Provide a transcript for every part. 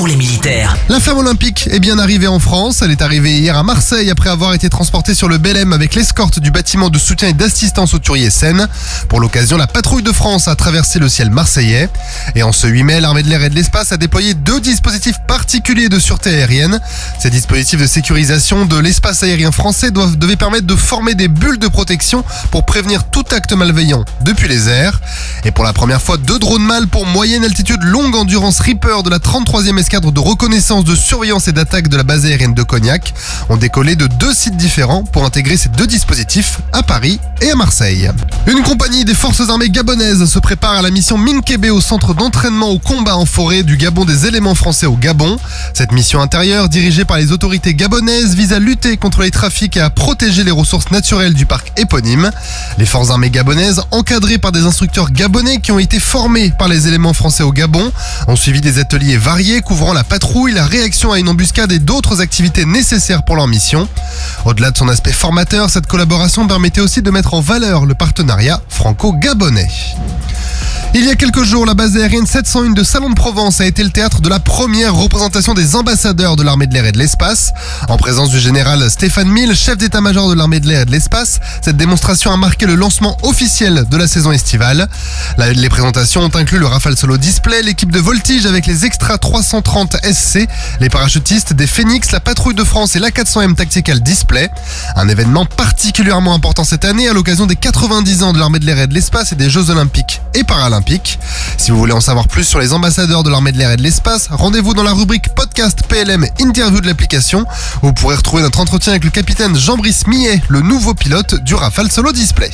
pour les militaires. La flamme olympique est bien arrivée en France. Elle est arrivée hier à Marseille après avoir été transportée sur le Belém avec l'escorte du bâtiment de soutien et d'assistance aux tueries Seine. Pour l'occasion, la patrouille de France a traversé le ciel marseillais. Et en ce 8 mai, l'armée de l'air et de l'espace a déployé 2 dispositifs particuliers de sûreté aérienne. Ces dispositifs de sécurisation de l'espace aérien français devaient permettre de former des bulles de protection pour prévenir tout acte malveillant depuis les airs. Et pour la première fois, 2 drones mâles pour moyenne altitude longue endurance Reaper de la 33e escadre de reconnaissance, de surveillance et d'attaque de la base aérienne de Cognac ont décollé de 2 sites différents pour intégrer ces 2 dispositifs à Paris et à Marseille. Une compagnie des forces armées gabonaises se prépare à la mission Minkébé au centre d'entraînement au combat en forêt du Gabon des éléments français au Gabon. Cette mission intérieure, dirigée par les autorités gabonaises, vise à lutter contre les trafics et à protéger les ressources naturelles du parc éponyme. Les forces armées gabonaises, encadrées par des instructeurs gabonais qui ont été formés par les éléments français au Gabon, ont suivi des ateliers variés couvrant la patrouille, la réaction à une embuscade et d'autres activités nécessaires pour leur mission. Au-delà de son aspect formateur, cette collaboration permettait aussi de mettre en valeur le partenariat franco-gabonais. Il y a quelques jours, la base aérienne 701 de Salon de Provence a été le théâtre de la première représentation des ambassadeurs de l'armée de l'air et de l'espace. En présence du général Stéphane Mille, chef d'état-major de l'armée de l'air et de l'espace, cette démonstration a marqué le lancement officiel de la saison estivale. Les présentations ont inclus le Rafale Solo Display, l'équipe de voltige avec les Extra 330 SC, les parachutistes des Phoenix, la patrouille de France et l'A400M Tactical Display. Un événement particulièrement important cette année à l'occasion des 90 ans de l'armée de l'air et de l'espace et des Jeux Olympiques et Paralympiques. Si vous voulez en savoir plus sur les ambassadeurs de l'armée de l'air et de l'espace, rendez-vous dans la rubrique podcast PLM Interview de l'application où vous pourrez retrouver notre entretien avec le capitaine Jean-Brice Millet, le nouveau pilote du Rafale Solo Display.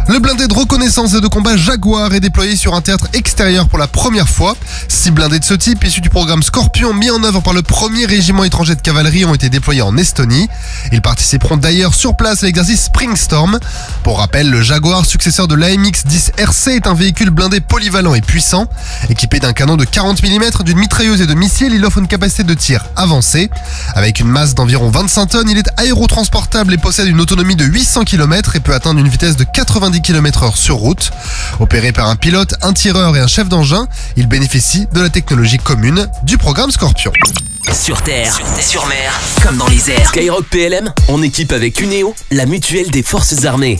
Le blindé de reconnaissance et de combat Jaguar est déployé sur un théâtre extérieur pour la première fois. 6 blindés de ce type, issus du programme Scorpion, mis en œuvre par le 1er régiment étranger de cavalerie, ont été déployés en Estonie. Ils participeront d'ailleurs sur place à l'exercice Springstorm. Pour rappel, le Jaguar, successeur de l'AMX-10 RC, est un véhicule blindé polyvalent et puissant. Équipé d'un canon de 40 mm, d'une mitrailleuse et de missiles, il offre une capacité de tir avancée. Avec une masse d'environ 25 tonnes, il est aérotransportable et possède une autonomie de 800 km et peut atteindre une vitesse de 90 km/h sur route. Opéré par un pilote, un tireur et un chef d'engin, il bénéficie de la technologie commune du programme Scorpion. Sur terre, sur mer, comme dans les airs. Skyrock PLM, en équipe avec Uneo, la mutuelle des forces armées.